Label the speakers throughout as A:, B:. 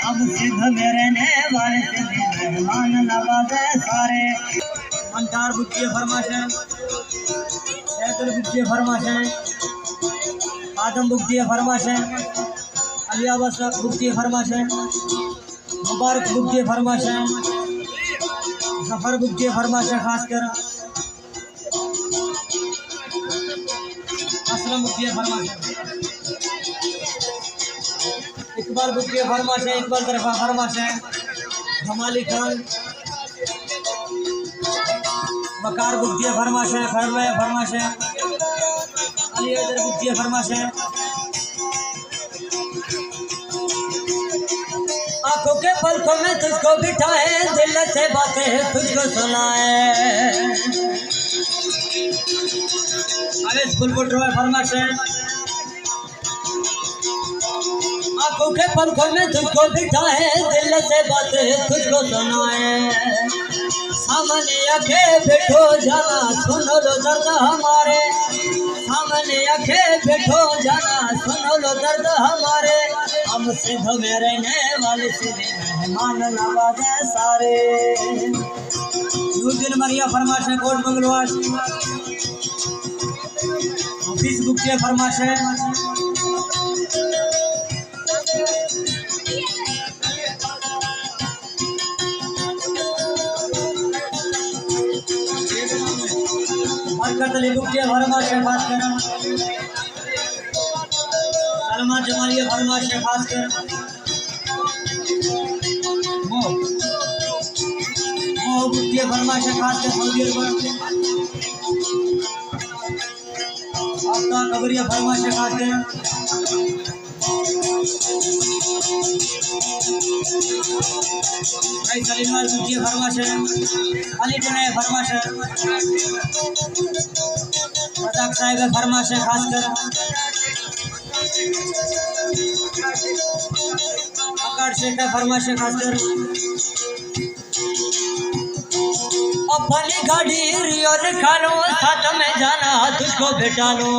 A: हम सिद्ध में रहने वाले सिद्ध मेहमान नवाजे सारे। अंटार बुच्चे फरमाश है, सैदुल बुच्चे फरमाश है, आदम बुच्चे फरमाश है, अलिया बस बुच्चे फरमाश है, मुबारक बुच्चे फरमाश है, जफर बुच्चे फरमाश है, खासकर असलम बुच्चे फरमाश है, इकबाल बुच्चे फरमाश है, इकबाल तरफा फरमाश है, जमाली खान वकार बुच्चे फरमाश है, फरमाश है, अली हैदर बुच्चे फरमाश है। आंखों के पलकों में तुझको बिठाए, दिल से बातें तुझको सुनाए। अरे स्कूल को ड्रॉ फरमाश है। आंखों के पलकों में तुझको बिठाए, दिल से बातें तुझको सुनाए। सामने आके बैठो जाना, सुनो लो दर्द हमारे। सामने आके बैठो जाना, सुनो लो दर्द हमारे। हम सिद्ध में रहने वाले सिद्ध मेहमान नवाजे सारे। यूजुल मरिया फरमाश है, कोट मंगलवार फेसबुक के फरमाश है। बरकत अली बुक के फरमाश है, खासकर सलमान जमालिया फरमाश है, खासकर वो बुक के फरमाश है, खासकर सऊदी अरब आपका खबरिया फरमाश है, खासकर भाई सलीमान बुक के फरमाश है, अली टने फरमाश है, रजाक साहिब फरमाश है, खासकर आकार शेख फरमाश है, खासकर अपनी गाड़ी रियो निकालो, साथ में जाना तुझको बिठा लो।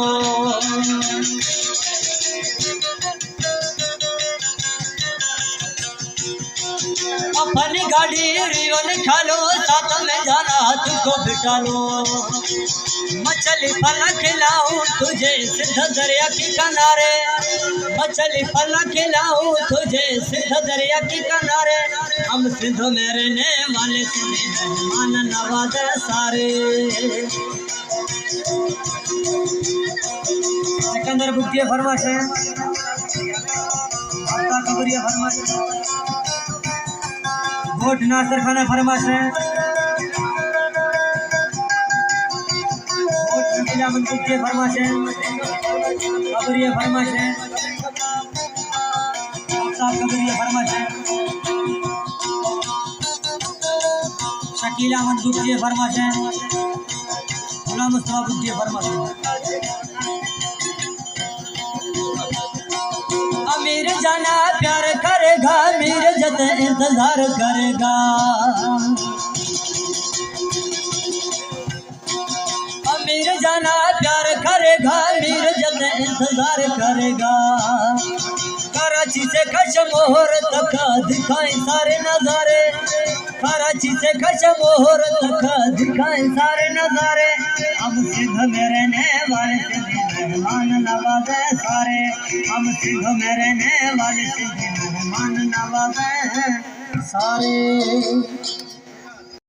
A: अपनी गाड़ी रियो निकालो, साथ में जाना तुझको बिठा लो। मछली फल खिलाऊं तुझे सिद्ध दरिया के किनारे। मछली फल खिलाऊं तुझे सिद्ध दरिया के किनारे। हम सिद्ध में रहने वाले सिद्ध मेहमान नवाजे सारे। सिकंदर बुच्चे फरमाश है, आपका खबरिया फरमाश है, घोट नासर खाना फरमाश है, बुच्चे फरमाश है, खबरिया फरमाश है, खबरिया फरमाश है, शकील अहमद बुच्चे फरमाश है, गुलाम मुस्तफा बुच्चे फरमाश है। अमीर जाना प्यार करेगा, अमीर जत इंतजार करेगा। अमीर जाना प्यार करेगा, अमीर जत इंतजार करेगा। कराची से कश्मीर तक दिखाए सारे नजारे। कराची से कश्मीर तक दिखाए सारे नजारे। हम सिद्ध में रहने वाले सिद्ध मेहमान नवाजे सारे। हम सिद्ध में रहने वाले सिद्ध मेहमान नवाजे सारे।